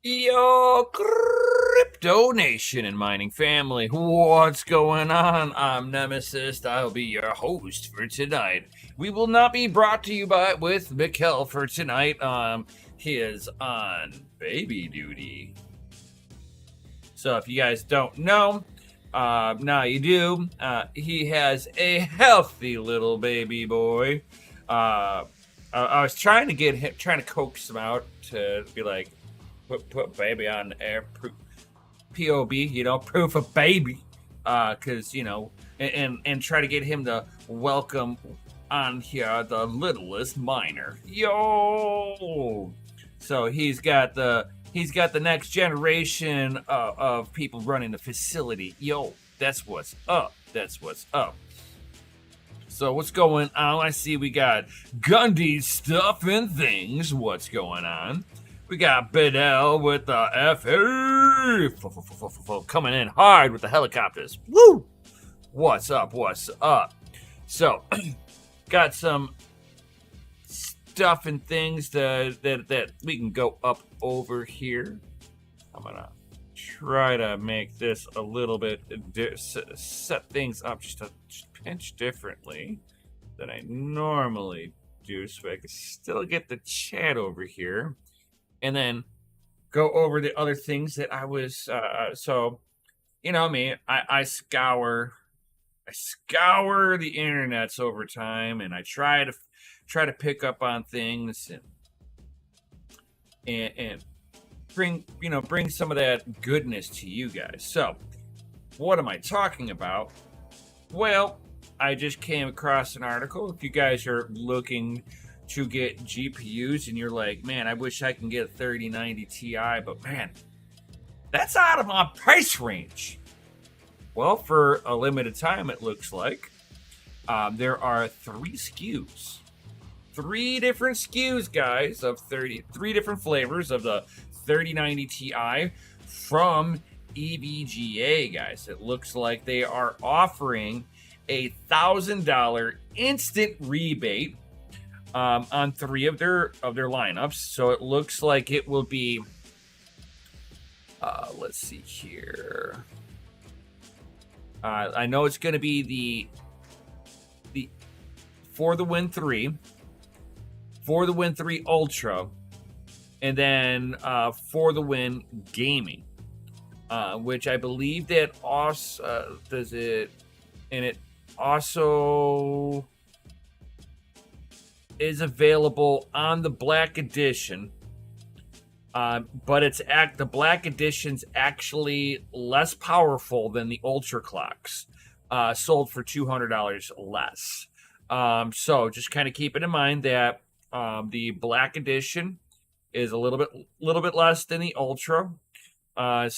Yo, Crypto Nation and mining family, what's going on? I'm Nemesis. I'll be your host for tonight. We will not be brought to you by with Mikkel for tonight. He is on baby duty. So if you guys don't know, now you do. He has a healthy little baby boy. I was trying to get him, trying to coax him out to be like, put baby on air, POB, proof of baby, because and try to get him to welcome on here the littlest miner. Yo, so he's got the next generation of people running the facility. Yo, that's what's up. That's what's up. So what's going on? I see we got Gundy's stuff and things. What's going on? We got Bedell with the FA coming in hard with the helicopters. Woo! What's up? What's up? So, got some stuff and things that we can go up over here. I'm gonna try to make this a little bit set things up just a pinch differently than I normally do, so I can still get the chat over here. And then go over the other things that I was so you know me, I scour the internets over time, and I try to pick up on things and bring some of that goodness to you guys. So what am I talking about? Well, I just came across an article. If you guys are looking to get GPUs and you're like, man, I wish I can get a 3090 Ti, but man, that's out of my price range. Well, for a limited time, it looks like there are three different SKUs, guys, of three different flavors of the 3090 Ti from EVGA, guys. It looks like they are offering a $1,000 instant rebate on three of their lineups. So it looks like it will be let's see here. I know it's going to be the For the Win 3, For the Win 3 Ultra, and then For the Win Gaming, which I believe that also does it, and it also is available on the Black Edition, but the Black Edition's actually less powerful than the Ultra clocks, sold for $200 less. So just kind of keep it in mind that the Black Edition is a little bit less than the Ultra. But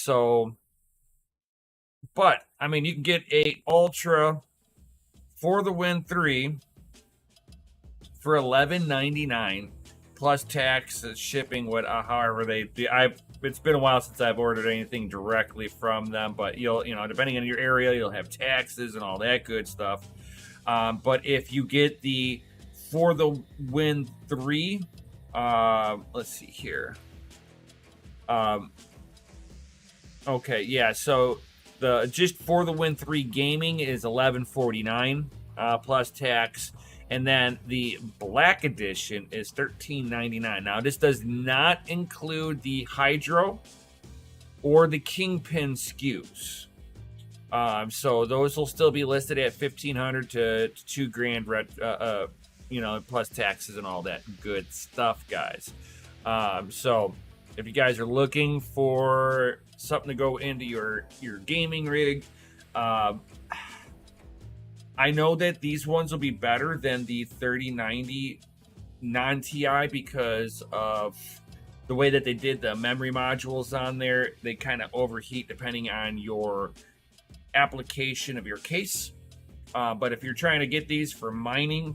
I mean, you can get a Ultra For the Win 3 for $11.99 plus tax, shipping, however they do. It's been a while since I've ordered anything directly from them, but you'll depending on your area, you'll have taxes and all that good stuff. But if you get the For the Win 3, let's see here. Okay, yeah, so the just For the Win 3 Gaming is $11.49 plus tax. And then the Black Edition is $13.99. Now, this does not include the Hydro or the Kingpin SKUs. So those will still be listed at $1,500 to $2,000, plus taxes and all that good stuff, guys. So if you guys are looking for something to go into your gaming rig, I know that these ones will be better than the 3090 non-Ti because of the way that they did the memory modules on there. They kind of overheat depending on your application of your case. But if you're trying to get these for mining,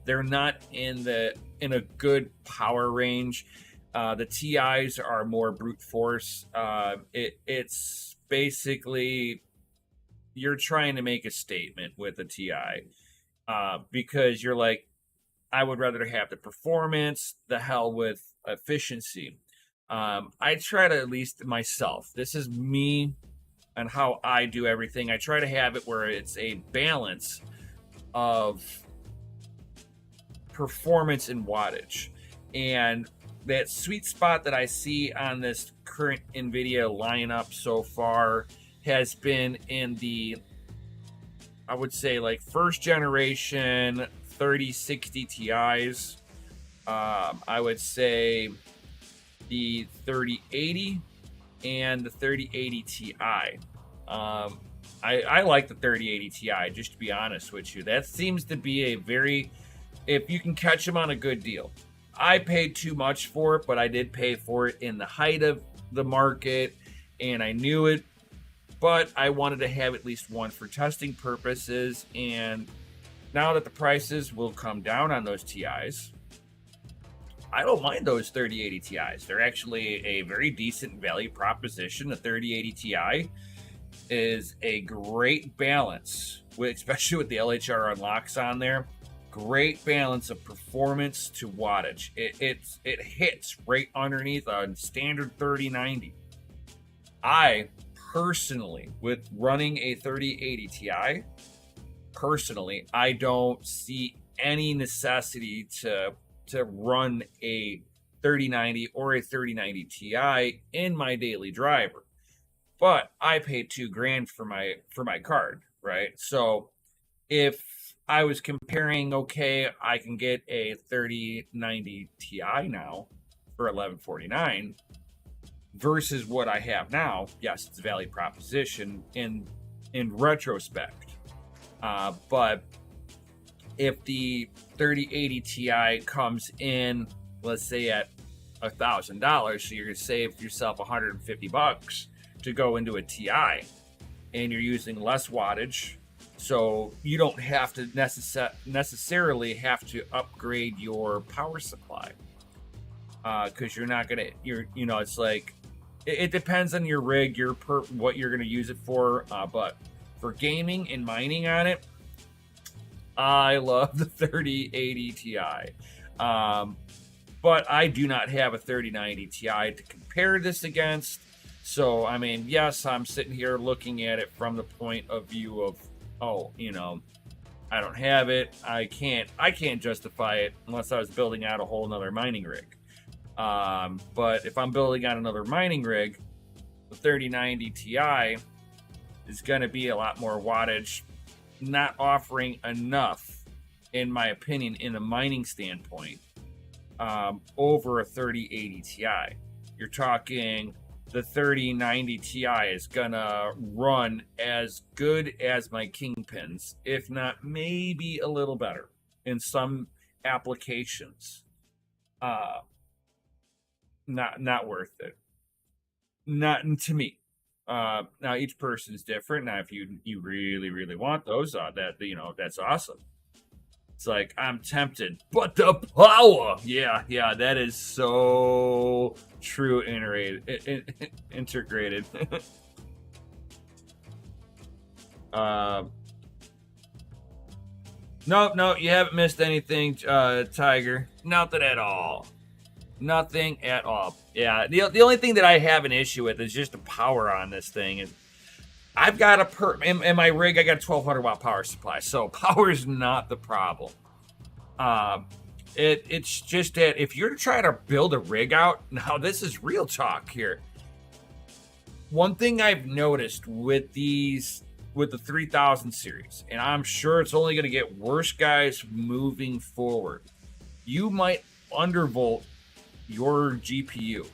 they're not in a good power range. The TIs are more brute force. It's basically, you're trying to make a statement with a TI, because you're like, I would rather have the performance, the hell with efficiency. I try to, at least myself, this is me and how I do everything. I try to have it where it's a balance of performance and wattage. And that sweet spot that I see on this current NVIDIA lineup so far has been in the, I would say, like first generation 3060 Ti's. I would say the 3080 and the 3080 Ti. I like the 3080 Ti, just to be honest with you. That seems to be a very, if you can catch them on a good deal. I paid too much for it, but I did pay for it in the height of the market, and I knew it, but I wanted to have at least one for testing purposes. And now that the prices will come down on those Ti's, I don't mind those 3080 Ti's. They're actually a very decent value proposition. The 3080 Ti is a great balance, especially with the LHR unlocks on there. Great balance of performance to wattage. It hits right underneath a standard 3090. I personally, with running a 3080 Ti, personally, I don't see any necessity to run a 3090 or a 3090 Ti in my daily driver. But I paid $2,000 for my card, right? So if I was comparing, okay, I can get a 3090 Ti now for $1,149 versus what I have now. Yes, it's a value proposition in retrospect. But if the 3080 Ti comes in, let's say at $1,000, so you're gonna save yourself $150 to go into a Ti, and you're using less wattage, so you don't have to necessarily have to upgrade your power supply, because you're not gonna, it's like it depends on your rig, what you're gonna use it for, but for gaming and mining on it, I love the 3080 Ti. But I do not have a 3090 Ti to compare this against. So, I mean, yes, I'm sitting here looking at it from the point of view of, I don't have it. I can't justify it unless I was building out a whole nother mining rig. But if I'm building out another mining rig, the 3090 Ti is going to be a lot more wattage, not offering enough, in my opinion, in a mining standpoint, over a 3080 Ti. You're talking the 3090 Ti is gonna run as good as my Kingpins, if not maybe a little better in some applications. Not worth it. Not to me. Now each person is different. Now if you really want those, that's awesome. It's like, I'm tempted, but the power, yeah, that is so true. Integrated. No, you haven't missed anything, Tiger. Nothing at all. Nothing at all. Yeah, the only thing that I have an issue with is just the power on this thing. I've got in my rig, I got a 1200 watt power supply, so power is not the problem. It's just that if you're trying to build a rig out, now this is real talk here. One thing I've noticed with the 3000 series, and I'm sure it's only going to get worse, guys, moving forward, you might undervolt your GPU.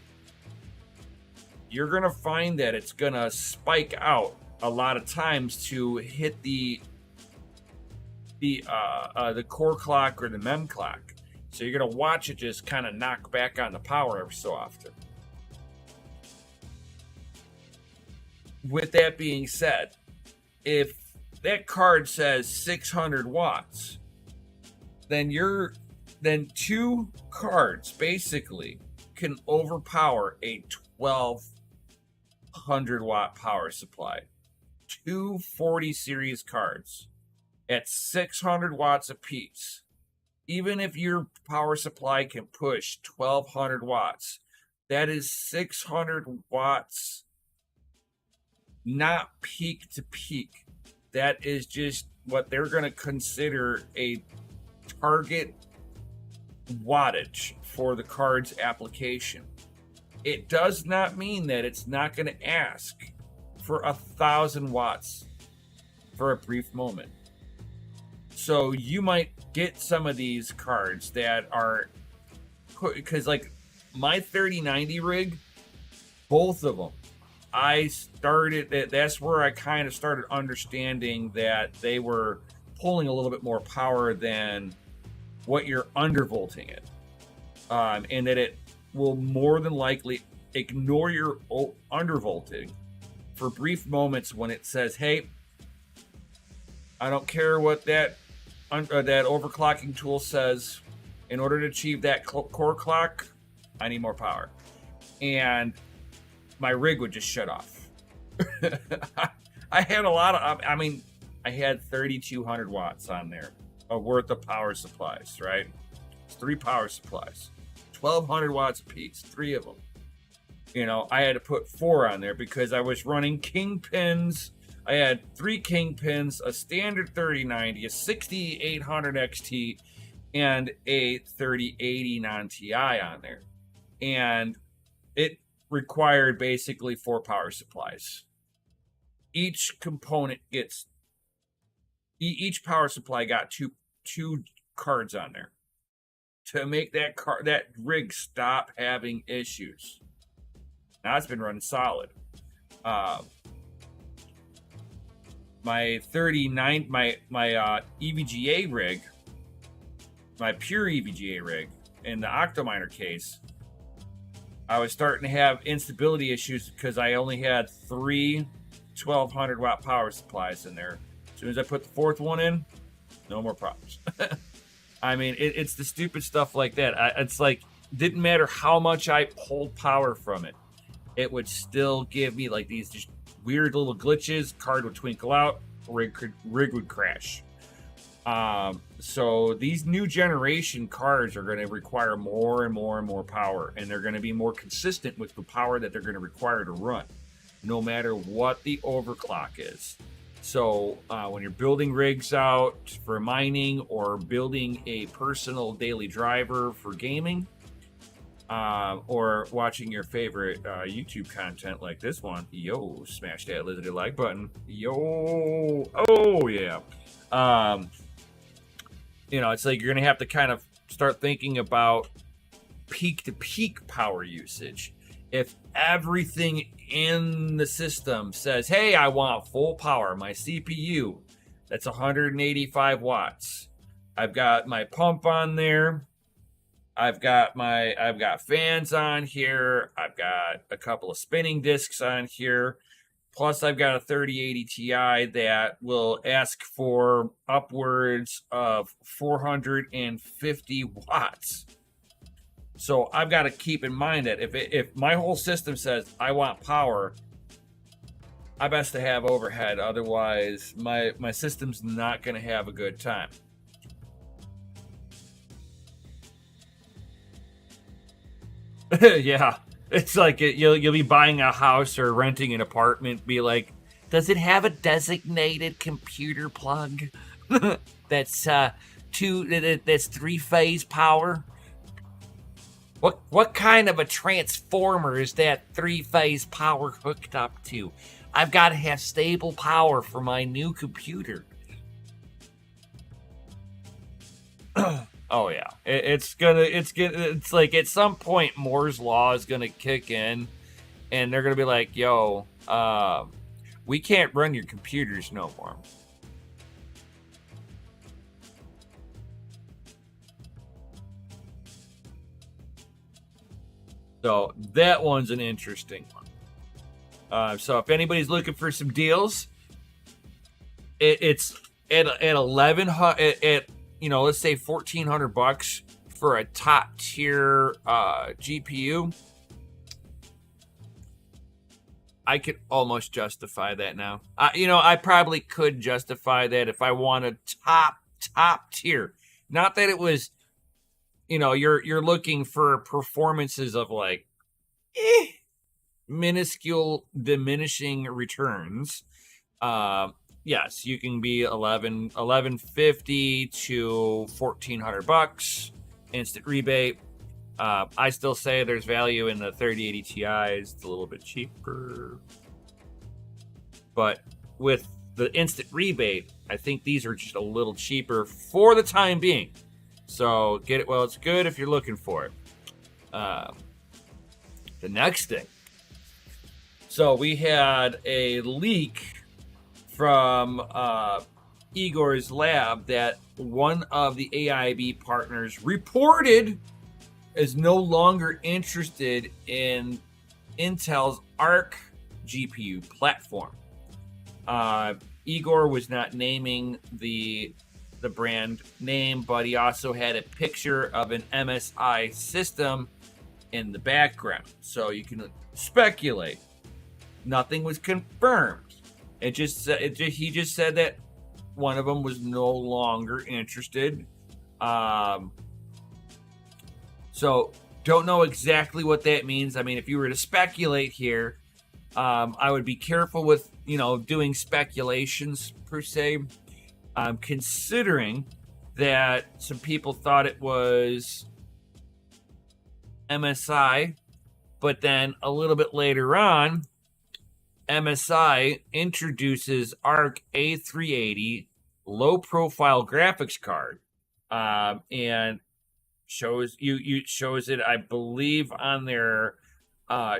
You're going to find that it's going to spike out a lot of times to hit the core clock or the mem clock. So you're going to watch it just kind of knock back on the power every so often. With that being said, if that card says 600 watts, then two cards basically can overpower a 1200 watt power supply. Two 40 series cards at 600 watts apiece. Even if your power supply can push 1200 watts, That is 600 watts, not peak to peak. That is just what they're going to consider a target wattage for the card's application. It does not mean that it's not going to ask for 1,000 watts for a brief moment. So you might get some of these cards that are, because like my 3090 rig, both of them, I started, that's where I kind of started understanding that they were pulling a little bit more power than what you're undervolting it. And that it will more than likely ignore your undervolting for brief moments when it says, hey, I don't care what that overclocking tool says. In order to achieve that core clock, I need more power. And my rig would just shut off. I had a lot of, I had 3,200 watts on there worth of power supplies, right? It's 3 power supplies, 1,200 watts a piece, 3 of them. You know, I had to put 4 on there because I was running kingpins. I had 3 kingpins, a standard 3090, a 6800 XT, and a 3080 non-TI on there. And it required basically 4 power supplies. Each component gets, each power supply got two cards on there to make that rig stop having issues. Now it's been running solid. My 39, my EVGA rig, my pure EVGA rig in the Octominer case, I was starting to have instability issues because I only had 3 1,200 watt power supplies in there. As soon as I put the 4th one in, no more problems. I mean, it's the stupid stuff like that. It's like, didn't matter how much I pulled power from it, it would still give me like these just weird little glitches. Card would twinkle out, rig would crash. So these new generation cards are going to require more and more and more power, and they're going to be more consistent with the power that they're going to require to run, no matter what the overclock is. So when you're building rigs out for mining or building a personal daily driver for gaming, or watching your favorite YouTube content like this one, yo, smash that lizard like button, yo, oh yeah. You know, it's like you're gonna have to kind of start thinking about peak to peak power usage. If everything in the system says, hey, I want full power, my CPU, that's 185 watts. I've got my pump on there. I've got fans on here. I've got a couple of spinning discs on here. Plus, I've got a 3080 Ti that will ask for upwards of 450 watts. So I've got to keep in mind that if my whole system says I want power, I best to have overhead. Otherwise, my system's not going to have a good time. Yeah, it's like you'll be buying a house or renting an apartment. Be like, does it have a designated computer plug that's 3-phase power? What kind of a transformer is that 3-phase power hooked up to? I've got to have stable power for my new computer. Oh yeah, it's like at some point Moore's law is gonna kick in, and they're gonna be like, "Yo, we can't run your computers no more." So that one's an interesting one. So if anybody's looking for some deals, it's at 1,100 let's say $1,400 for a top tier GPU. I could almost justify that now. I probably could justify that if I wanted top tier. Not that it was, you're looking for performances of like minuscule diminishing returns. Yes, you can be 1150 to $1,400 instant rebate. I still say there's value in the 3080 Ti's. It's a little bit cheaper, but with the instant rebate, I think these are just a little cheaper for the time being. So get it while it's good if you're looking for it. The next thing. So we had a leak from Igor's lab that one of the AIB partners reported is no longer interested in Intel's Arc GPU platform. Igor was not naming the brand name, but he also had a picture of an MSI system in the background, so you can speculate. Nothing was confirmed. He just said that one of them was no longer interested. So don't know exactly what that means. I mean, if you were to speculate here, I would be careful with, doing speculations per se. Considering that some people thought it was MSI, but then a little bit later on, MSI introduces Arc A380 low-profile graphics card, and shows it, I believe, on their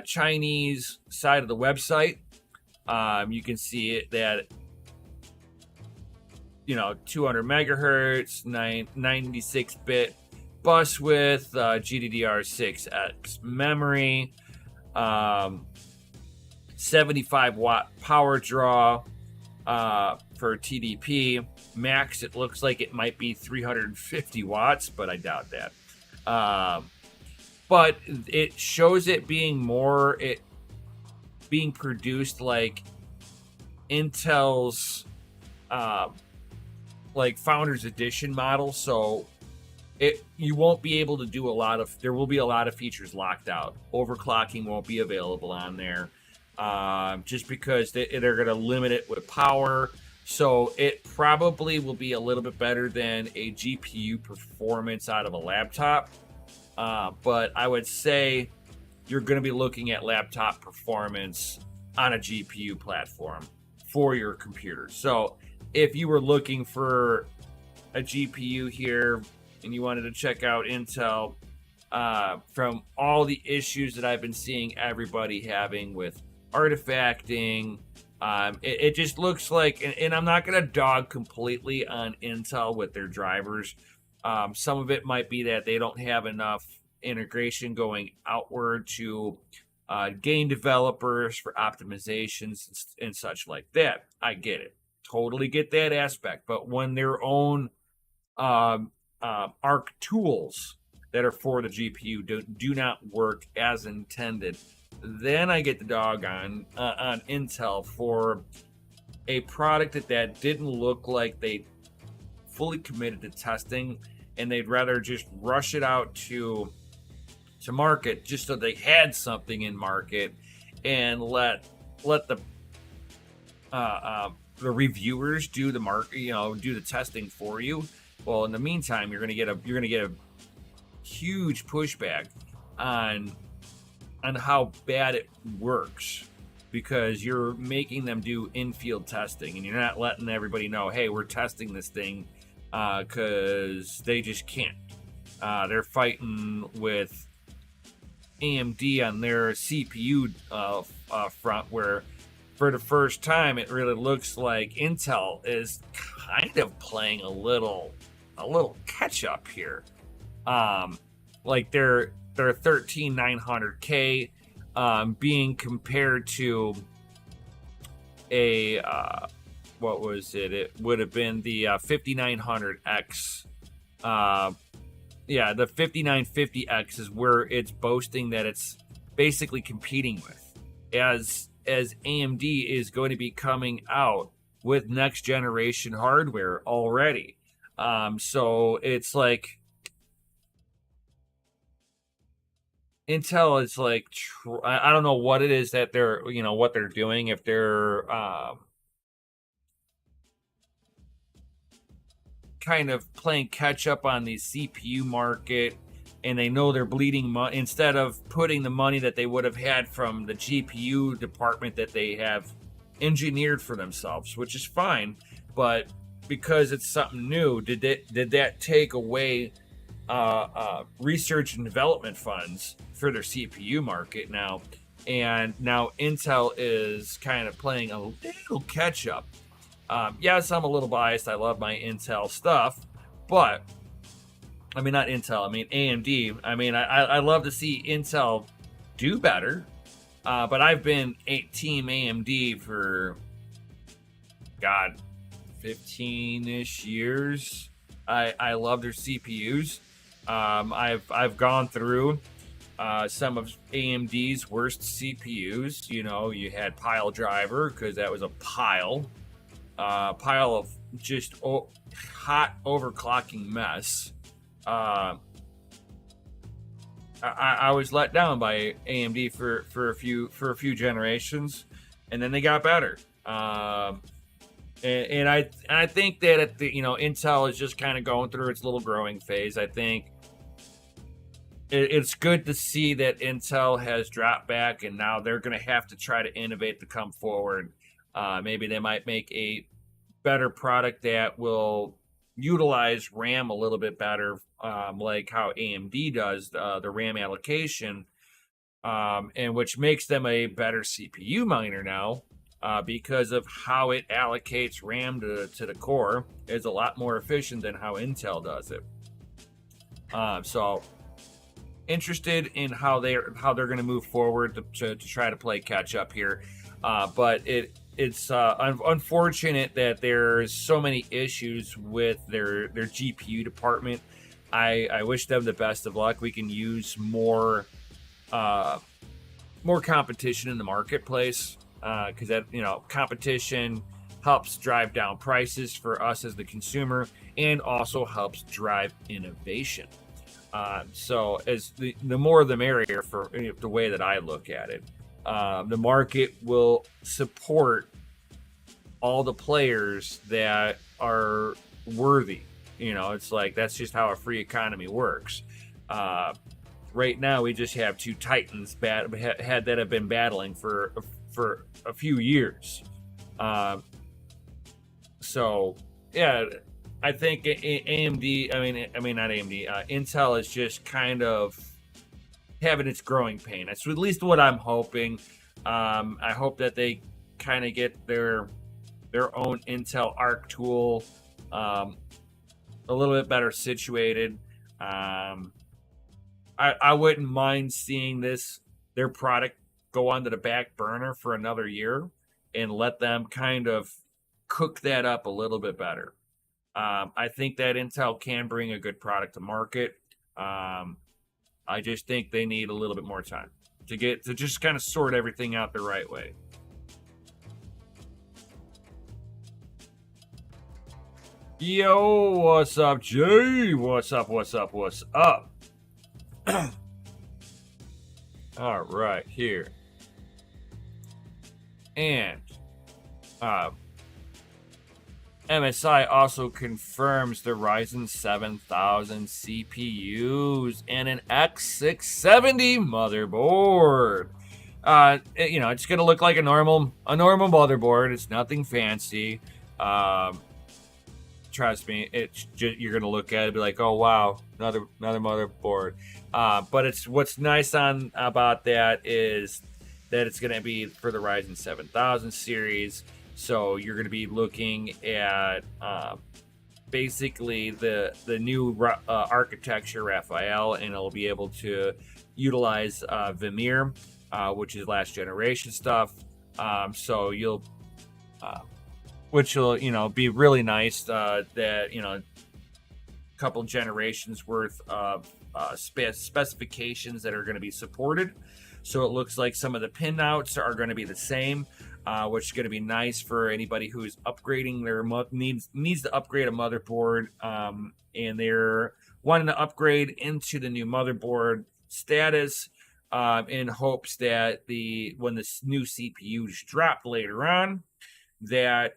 Chinese side of the website. You can see it that 200 megahertz, 96-bit bus width, GDDR6X memory, 75 watt power draw for TDP. Max, it looks like it might be 350 watts, but I doubt that. But it shows it being being produced like Intel's like Founders Edition model, so you won't be able to do there will be a lot of features locked out. Overclocking won't be available on there, just because they're going to limit it with power. So it probably will be a little bit better than a GPU performance out of a laptop. But I would say you're going to be looking at laptop performance on a GPU platform for your computer. So if you were looking for a GPU here and you wanted to check out Intel, from all the issues that I've been seeing everybody having with artifacting, it just looks like, and I'm not going to dog completely on Intel with their drivers. Some of it might be that they don't have enough integration going outward to game developers for optimizations and such like that. I get it. Totally get that aspect. But when their own Arc tools that are for the GPU do not work as intended, then I get the dog on Intel for a product that didn't look like they fully committed to testing, and they'd rather just rush it out to market just so they had something in market, and let the reviewers do the market, do the testing for you. Well, in the meantime, you're gonna get a huge pushback on how bad it works, because you're making them do in-field testing and you're not letting everybody know, hey, we're testing this thing, because they just can't. They're fighting with AMD on their CPU front, where for the first time it really looks like Intel is kind of playing a little catch up here. Like their 13900K being compared to a what was it? It would have been the 5900X. The 5950X is where it's boasting that it's basically competing with, as AMD is going to be coming out with next generation hardware already. So it's like, Intel is like, I don't know what it is that they're, what they're doing. If they're kind of playing catch up on the CPU market, and they know they're bleeding money, instead of putting the money that they would have had from the GPU department that they have engineered for themselves, which is fine, but because it's something new, did that take away research and development funds for their CPU market now? And now Intel is kind of playing a little catch up. Yes, I'm a little biased. I love my Intel stuff, but I mean, not Intel. I mean, AMD. I mean, I love to see Intel do better, but I've been Team AMD for, God, 15-ish years. I love their CPUs. I've gone through some of AMD's worst CPUs. You had Pile Driver, because that was a pile of just hot overclocking mess. I was let down by AMD for a few generations, and then they got better. And I think that Intel is just kind of going through its little growing phase. I think it's good to see that Intel has dropped back, and now they're going to have to try to innovate to come forward. Maybe they might make a better product that will utilize RAM a little bit better, like how AMD does the RAM allocation, and which makes them a better CPU miner now, because of how it allocates RAM to the core is a lot more efficient than how Intel does it. So interested in how they're going to move forward to try to play catch up here, but it's unfortunate that there's so many issues with their GPU department. I wish them the best of luck. We can use more competition in the marketplace, because that competition helps drive down prices for us as the consumer, and also helps drive innovation. So as the more the merrier, for the way that I look at it. The market will support all the players that are worthy. It's like, that's just how a free economy works. Right now, we just have two titans that have been battling for a few years. So yeah, I think AMD. I mean not AMD. Intel is just kind of having its growing pain. That's at least what I'm hoping. I hope that they kind of get their own Intel Arc tool a little bit better situated. I wouldn't mind seeing their product go onto the back burner for another year and let them kind of cook that up a little bit better. I think that Intel can bring a good product to market. I just think they need a little bit more time to just kind of sort everything out the right way. Yo, what's up, Jay? What's up? All right, here. And MSI also confirms the Ryzen 7000 CPUs and an X670 motherboard. It's gonna look like a normal motherboard. It's nothing fancy. Trust me, you're gonna look at it and be like, oh wow, another motherboard. But what's nice about that is that it's gonna be for the Ryzen 7000 series. So you're going to be looking at basically the new architecture, Raphael, and it'll be able to utilize Vimir, which is last generation stuff. So which will be really nice. That a couple generations worth of specifications that are going to be supported. So it looks like some of the pinouts are going to be the same. Which is going to be nice for anybody who's upgrading needs to upgrade a motherboard, and they're wanting to upgrade into the new motherboard status. in hopes that when the new CPUs drop later on, that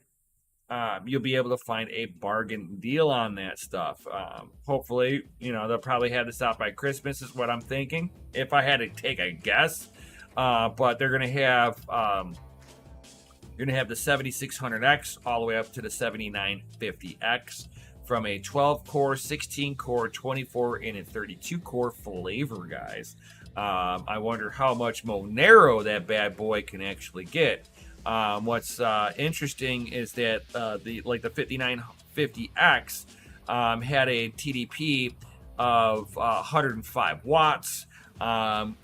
you'll be able to find a bargain deal on that stuff. Hopefully, they'll probably have this out by Christmas is what I'm thinking, if I had to take a guess. But they're gonna have the 7600X all the way up to the 7950X from a 12-core, 16-core, 24, and a 32-core flavor, guys. I wonder how much Monero that bad boy can actually get. What's interesting is that the 5950X had a TDP of 105 watts,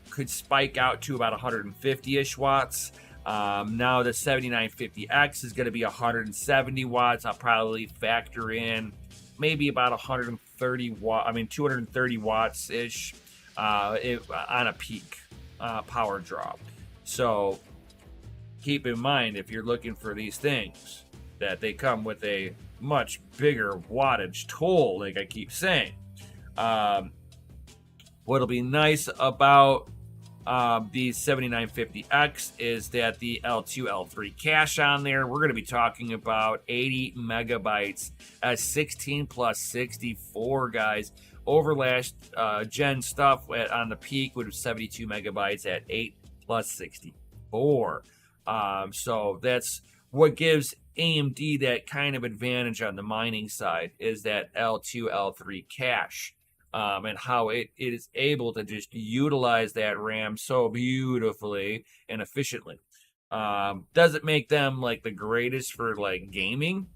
could spike out to about 150-ish watts. Now the 7950X is going to be 170 watts. I'll probably factor in maybe about 230 watts ish on a peak power drop. So keep in mind, if you're looking for these things, that they come with a much bigger wattage toll, like I keep saying. What'll be nice about the 7950X is that the L2, L3 cache on there, we're going to be talking about 80 megabytes at 16 plus 64, guys. Over last gen stuff on the peak would have 72 megabytes at 8 plus 64. So that's what gives AMD that kind of advantage on the mining side, is that L2, L3 cache. And how it is able to just utilize that RAM so beautifully and efficiently. Doesn't make them like the greatest for like gaming,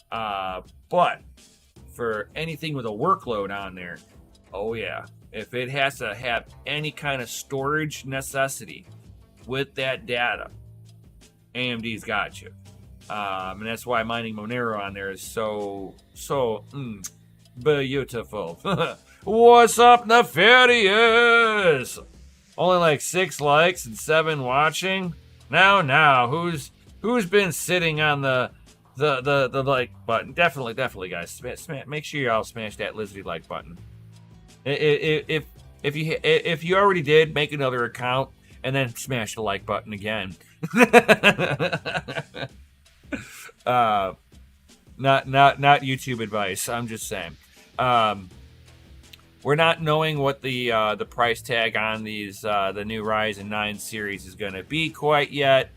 but for anything with a workload on there, oh yeah, if it has to have any kind of storage necessity with that data, AMD's got you. And that's why mining Monero on there is so beautiful. What's up, Nefarious? Only like 6 likes and 7 watching. Now, who's been sitting on the like button? Definitely, guys. Make sure you all smash that Lizzie like button. If you already did, make another account and then smash the like button again. Not YouTube advice. I'm just saying. We're not knowing what the price tag on these the new Ryzen 9 series is going to be quite yet,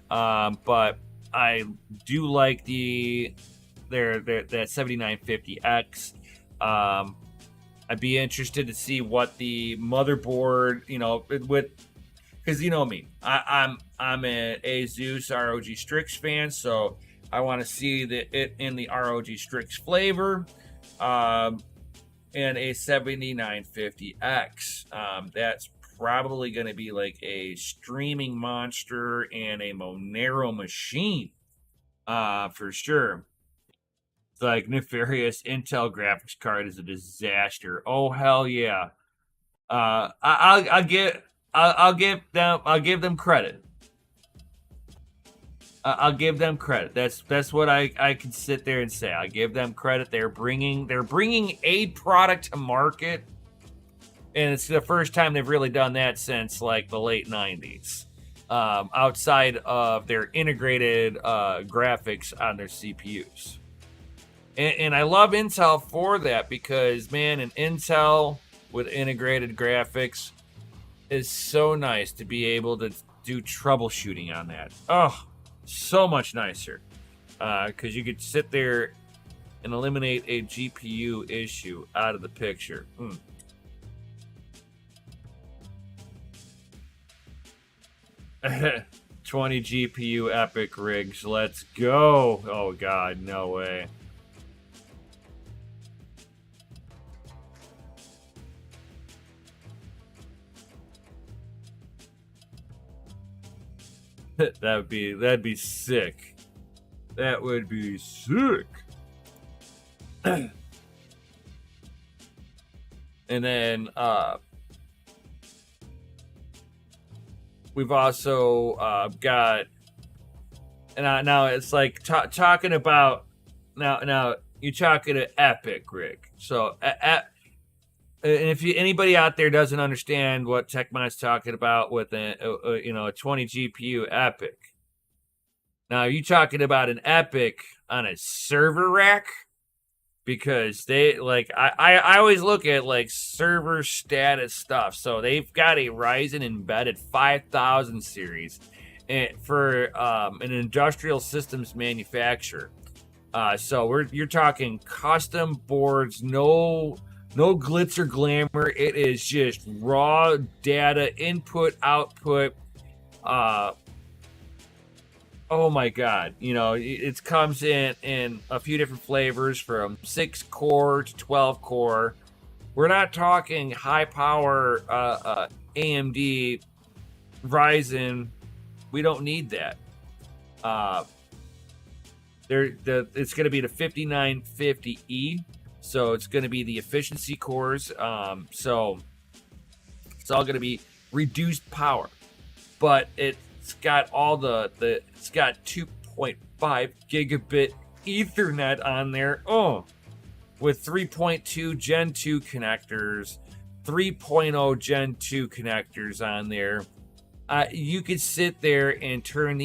but I do like that 7950X. I'd be interested to see what the motherboard, because you know me, I'm an Asus ROG Strix fan, so I want to see it in the ROG Strix flavor. And a 7950X. That's probably going to be like a streaming monster and a Monero machine, for sure. It's like Nefarious Intel graphics card is a disaster. Oh hell yeah! I'll give them credit. I'll give them credit. That's what I can sit there and say. I give them credit. They're bringing a product to market, and it's the first time they've really done that since like the late 90s. Outside of their integrated graphics on their CPUs, and I love Intel for that, because man, an Intel with integrated graphics is so nice to be able to do troubleshooting on that. Oh. So much nicer, because you could sit there and eliminate a GPU issue out of the picture. 20 GPU epic rigs, let's go. Oh god, no way. That'd be sick. That would be sick. And then we've also got, and now it's like talking about now you're talking to epic rig. So and if anybody out there doesn't understand what TechMod's talking about with a 20 GPU EPYC, now are you talking about an EPYC on a server rack? Because they I always look at like server status stuff. So they've got a Ryzen embedded 5000 series for an industrial systems manufacturer. So you're talking custom boards, no glitz or glamour. It is just raw data, input, output. Oh my God. It comes in a few different flavors from 6 core to 12 core. We're not talking high power AMD Ryzen. We don't need that. It's going to be the 5950E. So it's going to be the efficiency cores. So it's all going to be reduced power, but it's got it's got 2.5 gigabit Ethernet on there. With 3.2 Gen 2 connectors, 3.0 Gen 2 connectors on there. You could sit there and turn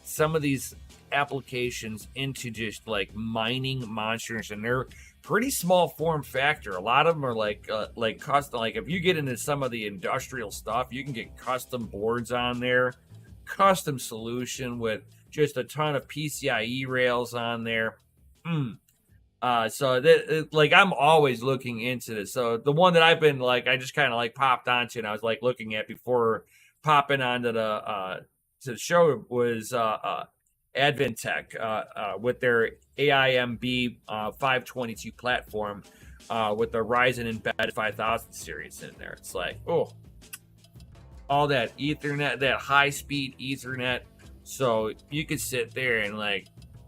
some of these applications into just like mining monsters, and they're pretty small form factor. A lot of them are like custom. Like if you get into some of the industrial stuff, you can get custom boards on there, custom solution with just a ton of PCIe rails on there. So I'm always looking into this. So the one that I've been I just kind of popped onto and I was looking at before popping onto the show was Advantech with their AIMB 522 platform with the Ryzen embedded 5000 series in there. It's all that Ethernet, that high speed Ethernet. So you could sit there and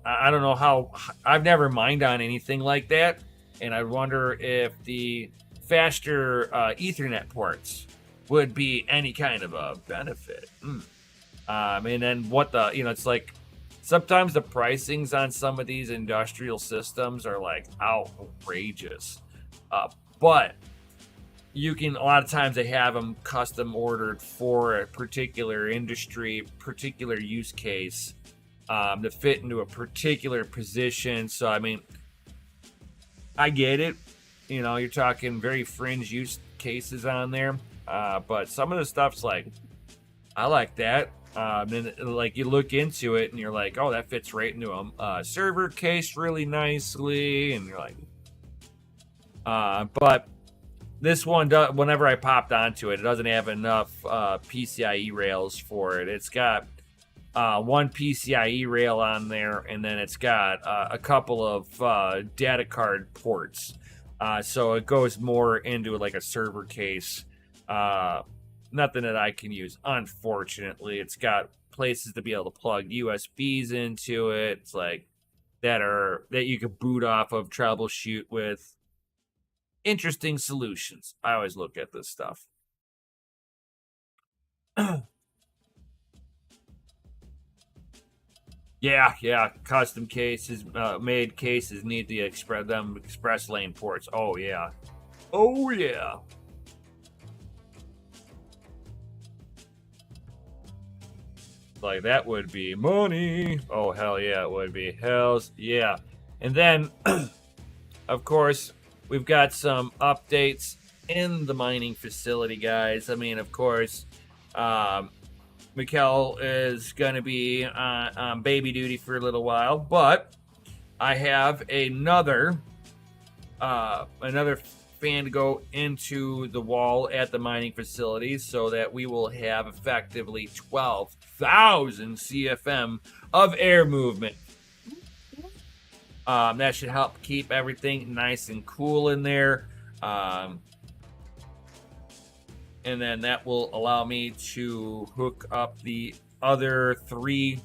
I don't know how, I've never mined on anything like that. And I wonder if the faster Ethernet ports would be any kind of a benefit. And then what it's sometimes the pricings on some of these industrial systems are outrageous. But you can, a lot of times they have them custom ordered for a particular industry, particular use case, to fit into a particular position. So, I mean, I get it. You're talking very fringe use cases on there. But some of the stuff's I like that. Then you look into it and you're oh, that fits right into a server case really nicely. And you're but this one, whenever I popped onto it, it doesn't have enough PCIe rails for it. It's got one PCIe rail on there, and then it's got a couple of data card ports. So it goes more into a server case. Nothing that I can use, unfortunately. It's got places to be able to plug USBs into it. It's that you can boot off of, troubleshoot with. Interesting solutions. I always look at this stuff. Yeah. Custom cases, made cases need the express lane ports. Oh yeah. That would be money. Oh hell yeah, it would be. Hells yeah. And then, of course, we've got some updates in the mining facility, guys. I mean, of course, Mikkel is going to be on baby duty for a little while, but I have another fan to go into the wall at the mining facility so that we will have effectively 12,000 CFM of air movement. That should help keep everything nice and cool in there. And then that will allow me to hook up the other 3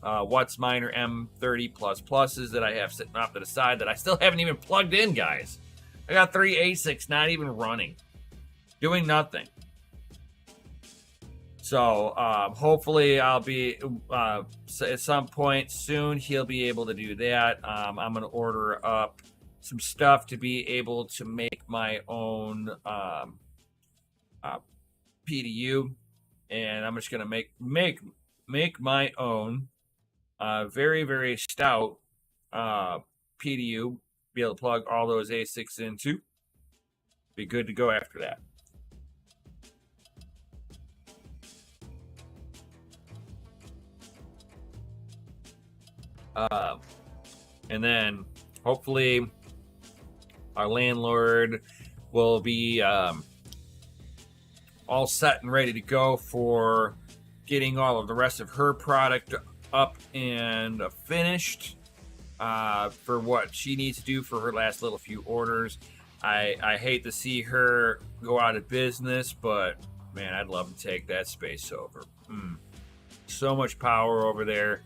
WhatsMiner M30 pluses that I have sitting off to the side that I still haven't even plugged in, guys. I got 3 ASICs not even running, doing nothing. So hopefully I'll be at some point soon he'll be able to do that. I'm going to order up some stuff to be able to make my own PDU, and I'm just gonna make my own very, very stout PDU. Be able to plug all those ASICs into. Be good to go after that. And then hopefully our landlord will be all set and ready to go for getting all of the rest of her product up and finished for what she needs to do for her last little few orders. I hate to see her go out of business, but man, I'd love to take that space over. So much power over there.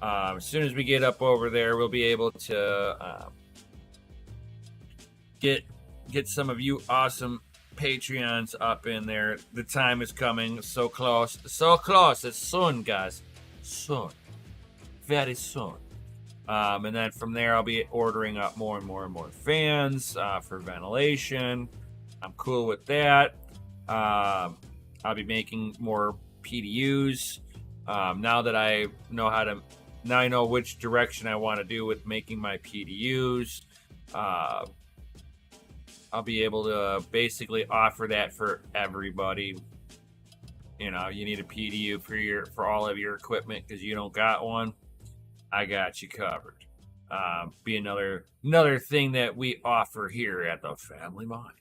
As soon as we get up over there, we'll be able to get some of you awesome Patreons up in there. The time is coming. So close. So close. It's soon, guys. Soon. Very soon. And then from there, I'll be ordering up more and more and more fans for ventilation. I'm cool with that. I'll be making more PDUs. Now that I know now I know which direction I want to do with making my PDUs. I'll be able to basically offer that for everybody. You know, you need a PDU for all of your equipment because you don't got one. I got you covered. Be another thing that we offer here at the Family Mind.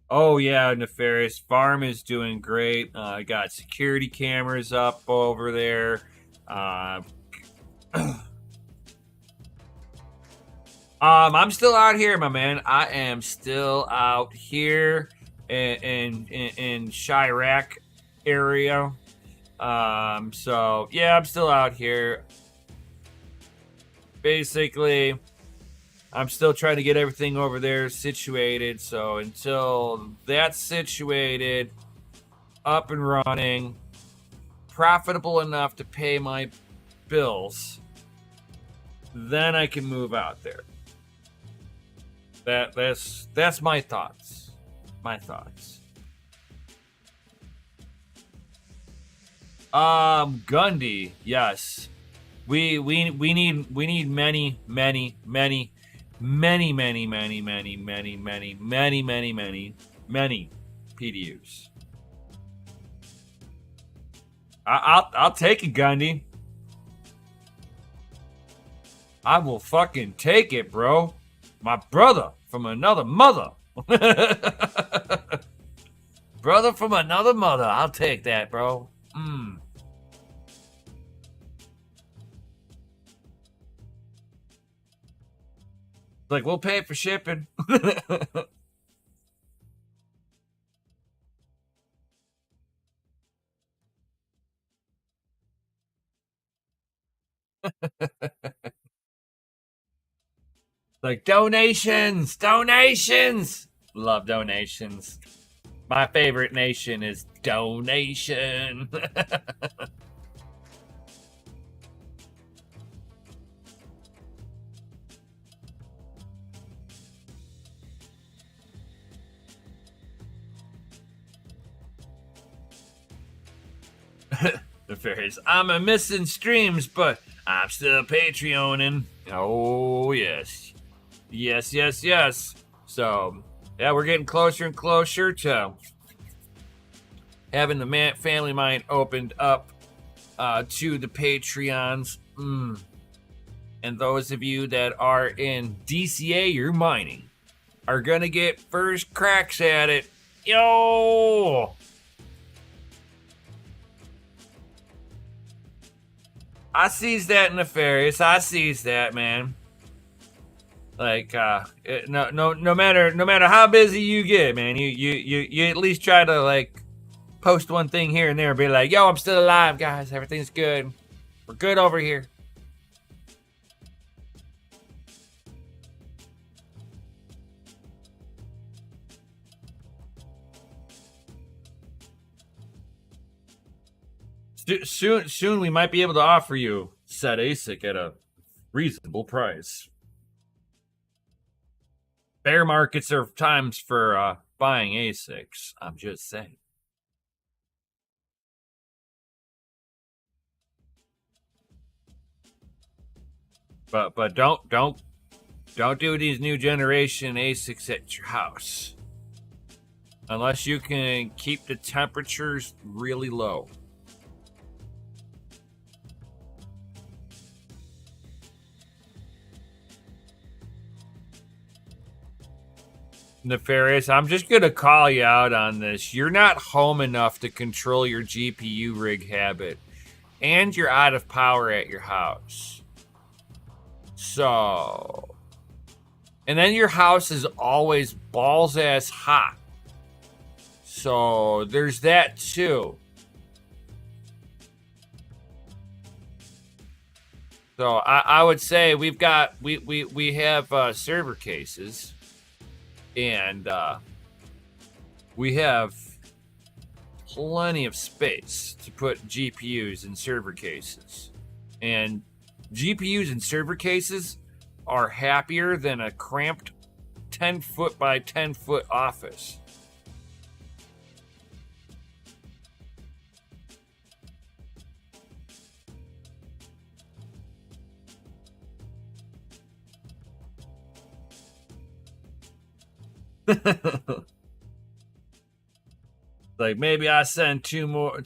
Oh yeah, Nefarious Farm is doing great. Got security cameras up over there. I'm still out here, my man. I am still out here in Chirac area. So yeah, I'm still out here. Basically, I'm still trying to get everything over there situated. So until that's situated, up and running, profitable enough to pay my bills, then I can move out there. That's my thoughts. My thoughts. Gundy, yes. We need many PDUs. I'll take it, Gundy. I will fucking take it, bro. My brother from another mother. Brother from another mother. I'll take that, bro. Like, we'll pay for shipping. Like, donations. Love donations. My favorite nation is donation. The fairies. I'm a missing streams, but I'm still Patreoning. Oh, yes. Yes. So, yeah, we're getting closer and closer to having the Family Mind opened up to the Patreons. And those of you that are in DCA, you're mining, are going to get first cracks at it. Yo! I sees that, Nefarious. I sees that, man. Like, no matter how busy you get, man, you at least try to, like, post one thing here and there and be like, yo, I'm still alive, guys. Everything's good. We're good over here. Soon we might be able to offer you said ASIC at a reasonable price. Bear markets are times for buying ASICs. I'm just saying. But don't do these new generation ASICs at your house unless you can keep the temperatures really low. Nefarious, I'm just gonna call you out on this. You're not home enough to control your GPU rig habit, and you're out of power at your house. So, and then your house is always balls ass hot. So there's that too. So I would say we have server cases, and we have plenty of space to put GPUs in server cases, and GPUs in server cases are happier than a cramped 10-foot by 10-foot office. Like, maybe I send two more,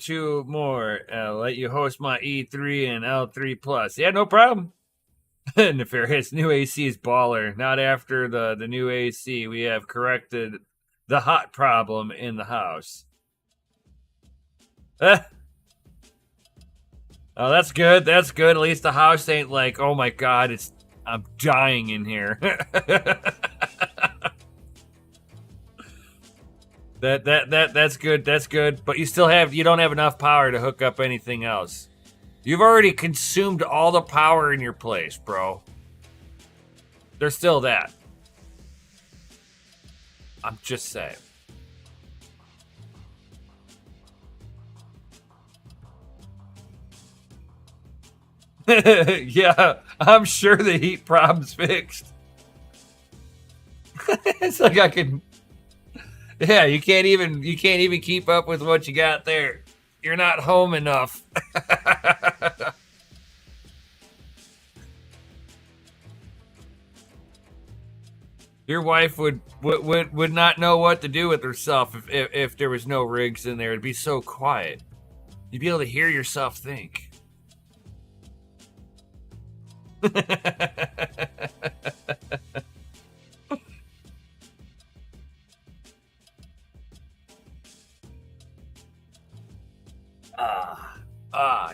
let you host my E3 and L3 Plus. Yeah, no problem. Nefarious, new AC is baller. Not after the new AC. We have corrected the hot problem in the house. Oh, that's good. That's good. At least the house ain't like, oh my god, I'm dying in here. That's good. That's good. But you don't have enough power to hook up anything else. You've already consumed all the power in your place, bro. There's still that. I'm just saying. Yeah, I'm sure the heat problem's fixed. It's like I can. Yeah, you can't even keep up with what you got there. You're not home enough. Your wife would not know what to do with herself if there was no rigs in there. It'd be so quiet. You'd be able to hear yourself think.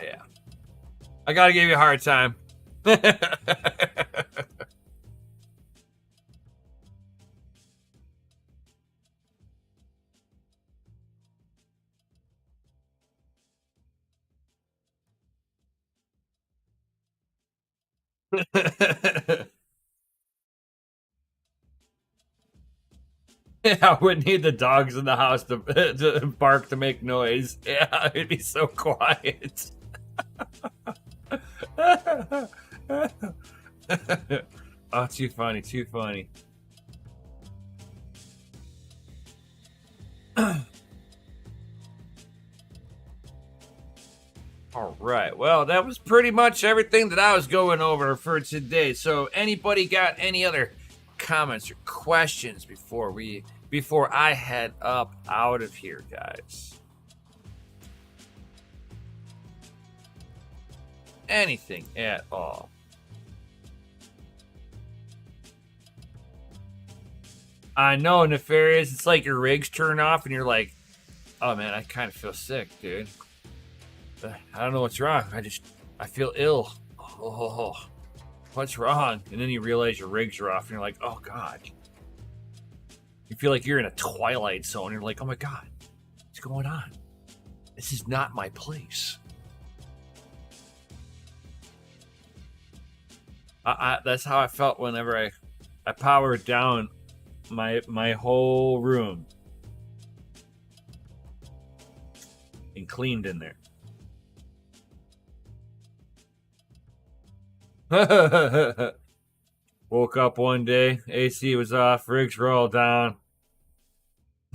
Yeah. I gotta give you a hard time. I wouldn't need the dogs in the house to bark to make noise. Yeah, it'd be so quiet. Oh, too funny, too funny. All right. Well, that was pretty much everything that I was going over for today. So, anybody got any other comments or questions before I head up out of here, guys? Anything at all? I know, Nefarious. It's like your rigs turn off and you're like, oh man, I kind of feel sick, dude. I don't know what's wrong. I feel ill. Oh, what's wrong? And then you realize your rigs are off and you're like, oh god. You feel like you're in a twilight zone. You're like, oh my god, what's going on? This is not my place. That's how I felt whenever I powered down my whole room and cleaned in there. Woke up one day, AC was off, rigs were all down.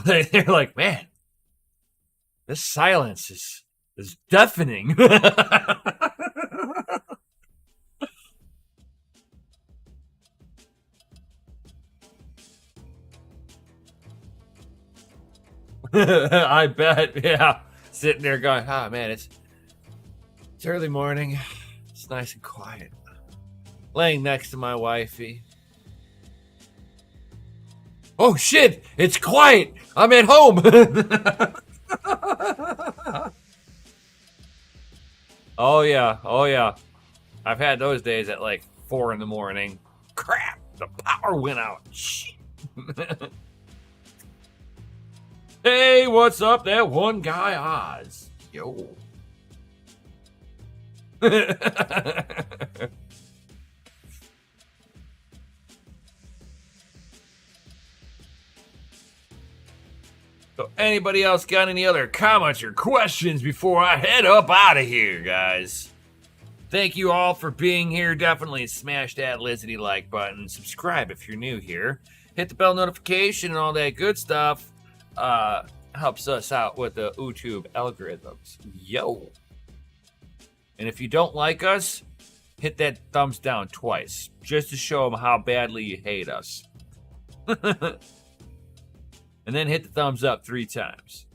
They're like, man, this silence is deafening. I bet, yeah. Sitting there going, oh man, it's early morning. It's nice and quiet. Laying next to my wifey. Oh shit, it's quiet. I'm at home. Oh yeah. I've had those days at like 4 in the morning. Crap, the power went out. Shit. Hey, what's up? That one guy Oz. Yo. So anybody else got any other comments or questions before I head up out of here, guys? Thank you all for being here. Definitely smash that Lizzie like button. Subscribe if you're new here. Hit the bell notification and all that good stuff. Helps us out with the YouTube algorithms. Yo. And if you don't like us, hit that thumbs down twice. Just to show them how badly you hate us. And then hit the thumbs up 3 times.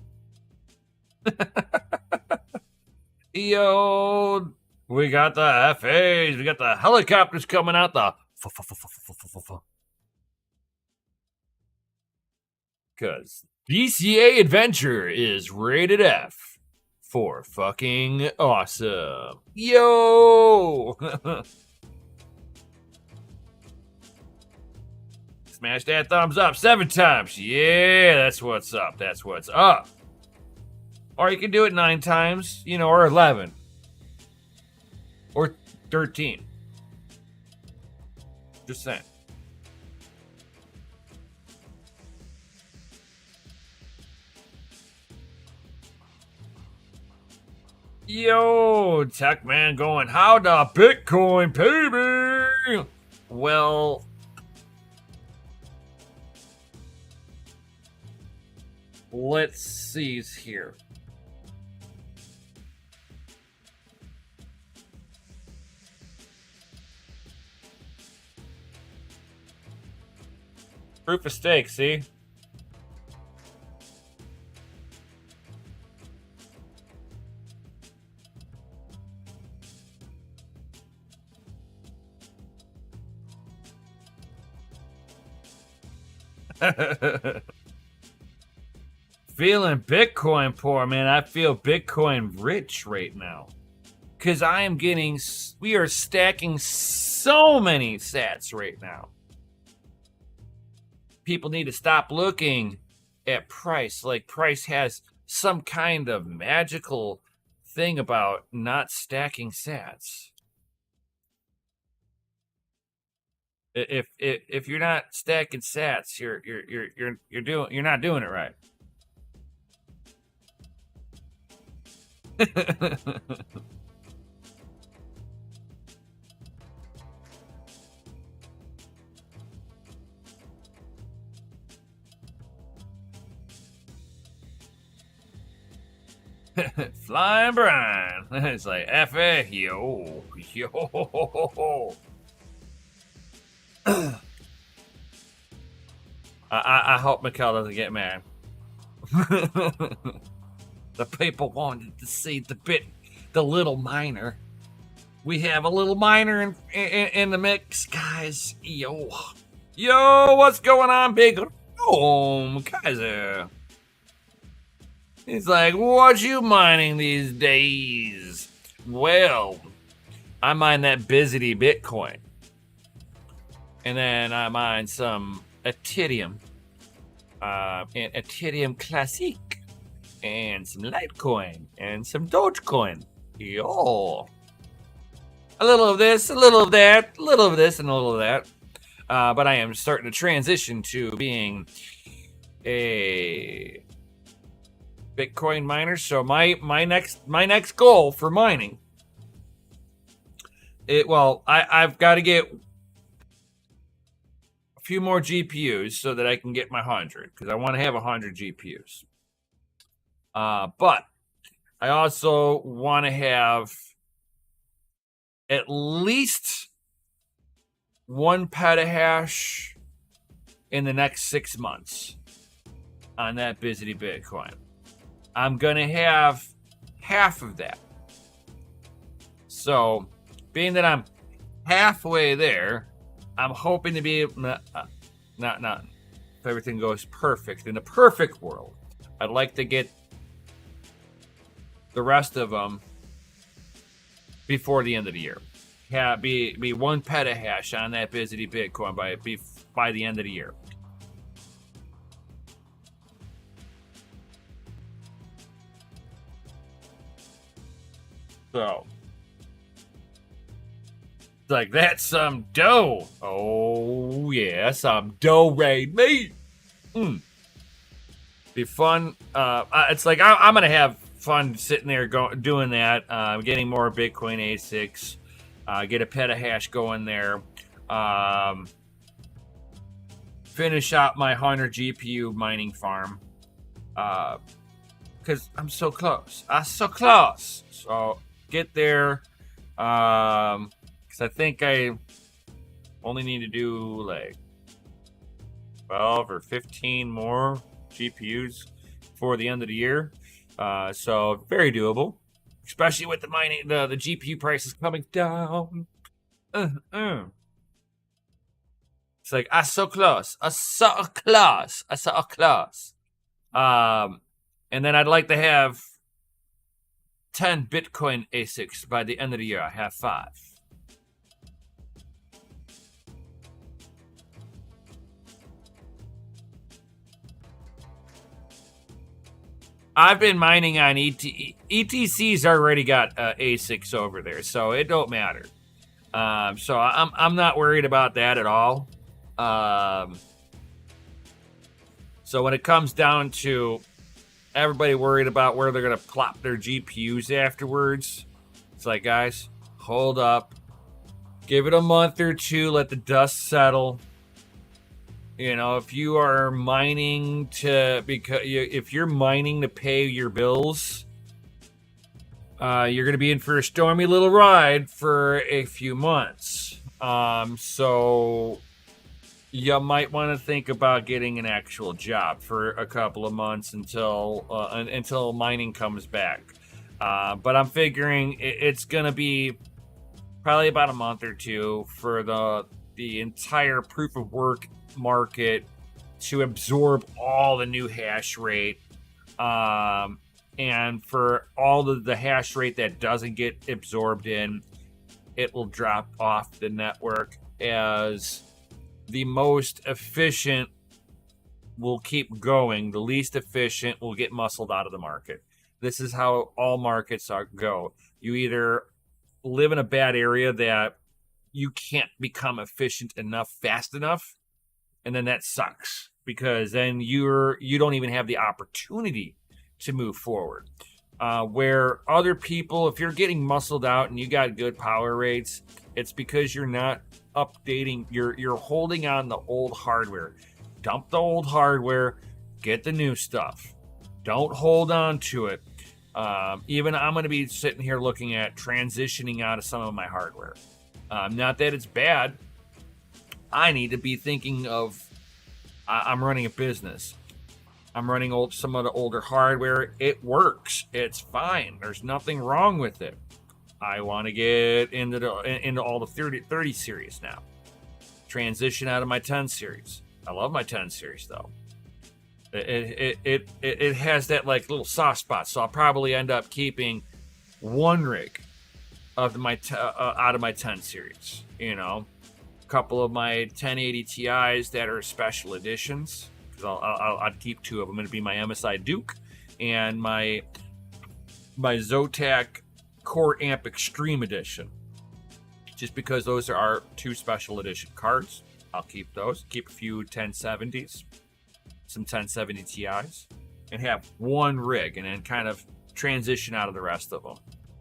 Yo, we got the FAs. We got the helicopters coming out. Because DCA Adventure is rated F for fucking awesome. Yo! Smash that thumbs up 7 times. Yeah, that's what's up. That's what's up. Or you can do it 9 times, or 11. Or 13. Just saying. Yo, Tech Man going, how the Bitcoin, baby? Well, let's see here. Proof of stake, see? Feeling Bitcoin poor, man. I feel Bitcoin rich right now. Because we are stacking so many sats right now. People need to stop looking at price. Like price has some kind of magical thing about not stacking sats. If you're not stacking sats, you're not doing it right. Flying Brian. It's like F.A. Yo. I hope Mikkel doesn't get mad. The people wanted to see the little miner. We have a little miner in the mix, guys. Yo, what's going on, big Kaiser? He's like, what you mining these days? Well, I mine that Bizity Bitcoin. And then I mine some Ethereum. And Ethereum Classic. And some Litecoin. And some Dogecoin. Yo. A little of this, a little of that, a little of this, and a little of that. But I am starting to transition to being a Bitcoin miner. So my next goal for mining I've got to get a few more GPUs so that I can get my 100, because I want to have 100 GPUs. But I also want to have at least 1 petahash in the next 6 months on that Busy Bitcoin. I'm going to have half of that. So, being that I'm halfway there, I'm hoping to be not if everything goes perfect. In a perfect world, I'd like to get the rest of them before the end of the year. Be 1 petahash on that Busy Bitcoin by the end of the year. So, it's like, that's some dough. Oh yeah, some dough, Ray me. Be fun. It's like I'm gonna have fun sitting there doing that. Getting more Bitcoin ASICs. Get a petahash going there. Finish out my 100 GPU mining farm. Because I'm so close. I'm so close. So get there. Because I think I only need to do like 12 or 15 more GPUs before the end of the year. So very doable, especially with the mining, the GPU prices coming down. It's like, I'm so close. I'm so close. I'm so close. And then I'd like to have 10 Bitcoin ASICs by the end of the year. I have 5. I've been mining on ETC's already got ASICs over there, so it don't matter. So I'm not worried about that at all. So when it comes down to everybody worried about where they're going to plop their GPUs afterwards, it's like, guys, hold up. Give it a month or two. Let the dust settle. You know, if you are mining if you're mining to pay your bills, you're going to be in for a stormy little ride for a few months. So you might want to think about getting an actual job for a couple of months until mining comes back. But I'm figuring it's going to be probably about a month or two for the entire proof of work market to absorb all the new hash rate. And for all the hash rate that doesn't get absorbed in, it will drop off the network, as the most efficient will keep going. The least efficient will get muscled out of the market. This is how all markets go. You either live in a bad area that you can't become efficient enough fast enough, and then that sucks, because then you don't even have the opportunity to move forward. Where other people, if you're getting muscled out and you got good power rates, it's because you're not updating. You're holding on the old hardware. Dump the old hardware, get the new stuff. Don't hold on to it. Even I'm going to be sitting here looking at transitioning out of some of my hardware. Not that it's bad. I need to be thinking of, I'm running a business. I'm running some of the older hardware. It works. It's fine. There's nothing wrong with it. I want to get into all the 30 series now. Transition out of my 10 series. I love my 10 series though. It has that like little soft spot. So I'll probably end up keeping 1 rig of out of my 10 series. You know, a couple of my 1080 Ti's that are special editions. I'd keep 2 of them. It'd be my MSI Duke and my Zotac Core Amp Extreme Edition. Just because those are our 2 special edition cards, I'll keep those. Keep a few 1070s, some 1070 Ti's, and have 1 rig, and then kind of transition out of the rest of them.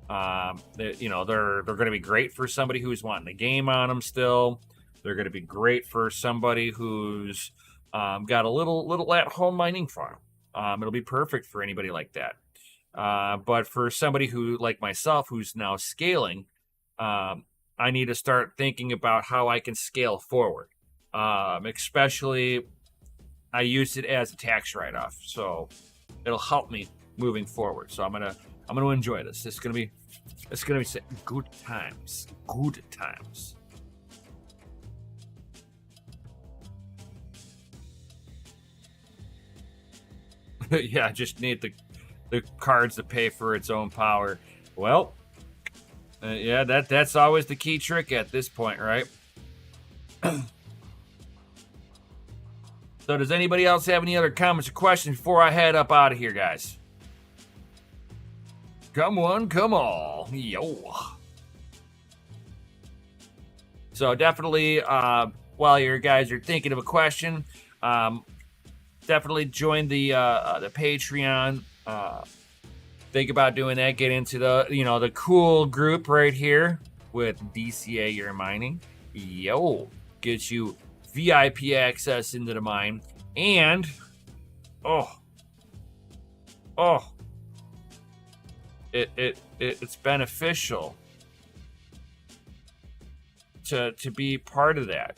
They're going to be great for somebody who's wanting a game on them still. They're going to be great for somebody who's got a little at-home mining farm. It'll be perfect for anybody like that. But for somebody who, like myself, who's now scaling, I need to start thinking about how I can scale forward. Especially, I used it as a tax write-off, so it'll help me moving forward. So I'm gonna enjoy this. It's gonna be good times. Good times. Yeah, I just need the cards to pay for its own power. Well, yeah, that's always the key trick at this point, right? So does anybody else have any other comments or questions before I head up out of here, guys? Come one, come all. Yo. So definitely, while you guys are thinking of a question, definitely join the Patreon. Think about doing that. Get into the cool group right here with DCA Your Mining. Yo, gets you VIP access into the mine, and it's beneficial to be part of that.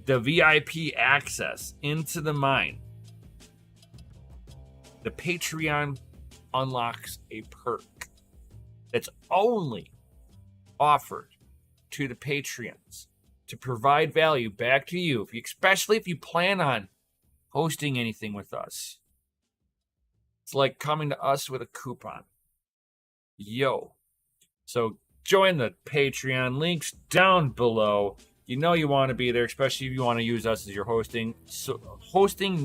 The VIP access into the mine. The Patreon unlocks a perk that's only offered to the Patreons to provide value back to you, especially if you plan on hosting anything with us. It's like coming to us with a coupon. Yo. So join the Patreon. Links down below. You know you want to be there, especially if you want to use us as your hosting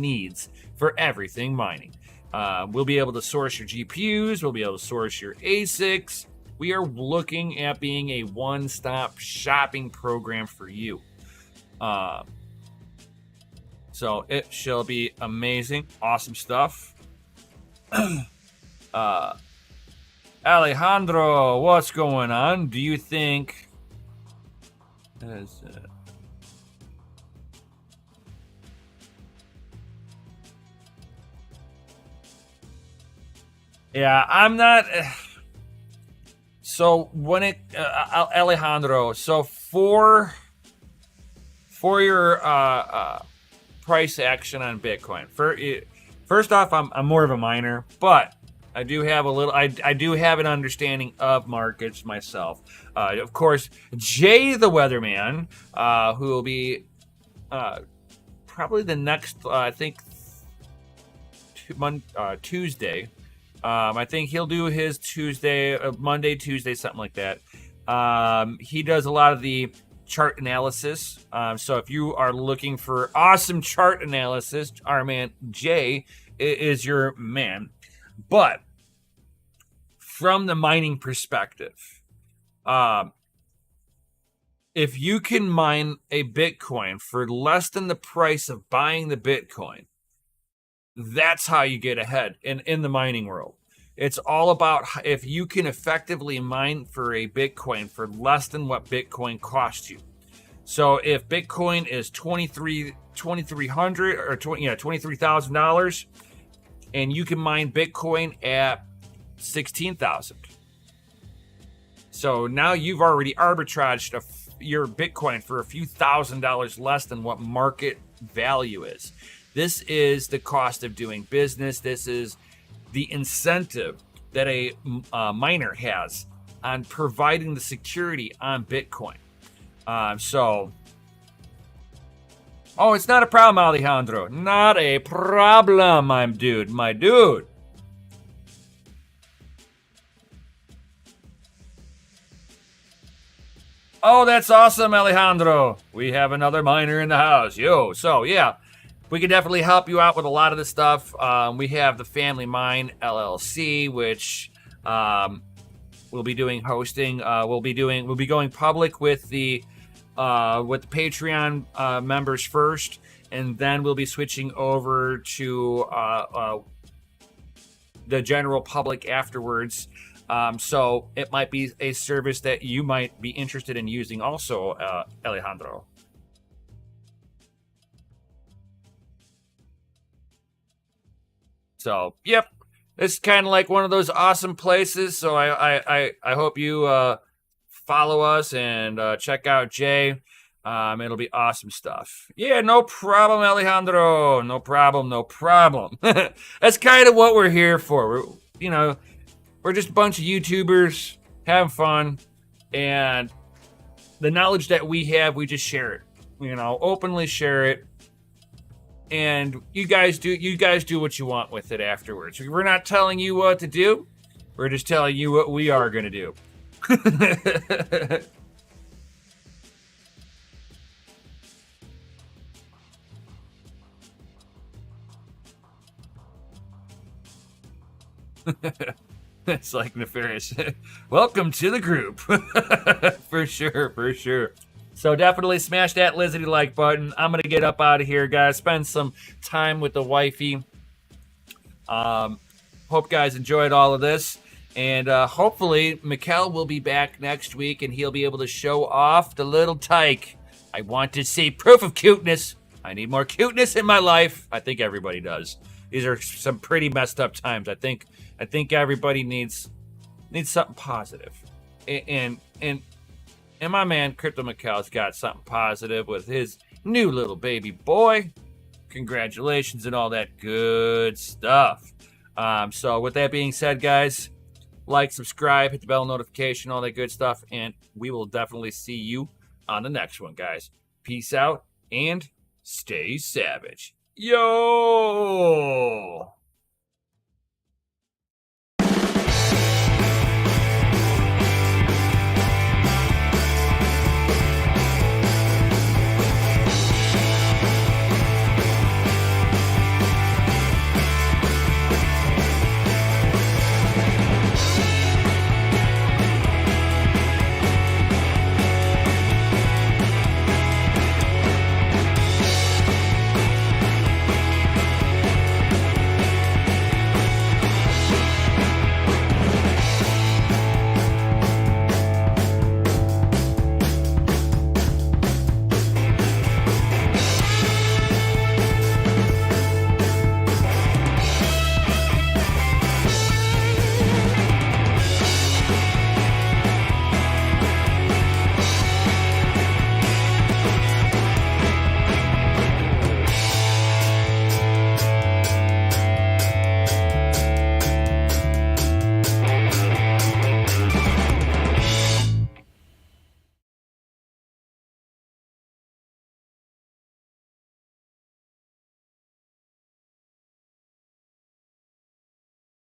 needs for everything mining. We'll be able to source your GPUs. We'll be able to source your ASICs. We are looking at being a one-stop shopping program for you. So it shall be amazing. Awesome stuff. Alejandro, what's going on? Do you think... Yeah, I'm not... So when it... Alejandro, so for your price action on Bitcoin, first off, I'm more of a miner, but I do have I do have an understanding of markets myself. Of course, Jay the Weatherman, who will be probably the next, I think, Tuesday. I think he'll do his Monday, Tuesday, something like that. He does a lot of the chart analysis. So if you are looking for awesome chart analysis, our man Jay is your man. But from the mining perspective, if you can mine a Bitcoin for less than the price of buying the Bitcoin, that's how you get ahead in the mining world. It's all about if you can effectively mine for a Bitcoin for less than what Bitcoin costs you. So if Bitcoin is $2,300 or $23,000, and you can mine Bitcoin at $16,000. So now you've already arbitraged your Bitcoin for a few $1,000s less than what market value is. This is the cost of doing business. This is the incentive that a miner has on providing the security on Bitcoin. It's not a problem, Alejandro. Not a problem, my dude. Oh, that's awesome, Alejandro. We have another miner in the house. Yo, so yeah. We can definitely help you out with a lot of this stuff. We have the Family Mine LLC, which we'll be doing hosting. We'll be going public with the Patreon members first, and then we'll be switching over to the general public afterwards. So it might be a service that you might be interested in using also, Alejandro. So, yep, it's kind of like one of those awesome places. So I hope you follow us and check out Jay. It'll be awesome stuff. Yeah, no problem, Alejandro. No problem, no problem. That's kind of what we're here for. We're just a bunch of YouTubers having fun, and the knowledge that we have, we just share it. Openly share it. And you guys do what you want with it afterwards. We're not telling you what to do. We're just telling you what we are going to do. It's like nefarious. Welcome to the group. For sure, for sure. So definitely smash that Lizzie like button. I'm going to get up out of here, guys. Spend some time with the wifey. Hope guys enjoyed all of this. And hopefully Mikkel will be back next week and he'll be able to show off the little tyke. I want to see proof of cuteness. I need more cuteness in my life. I think everybody does. These are some pretty messed up times. I think everybody needs something positive. And my man Crypto Mikkel's got something positive with his new little baby boy. Congratulations and all that good stuff. So with that being said, guys, like, subscribe, hit the bell notification, all that good stuff, and we will definitely see you on the next one, guys. Peace out and stay savage. Yo!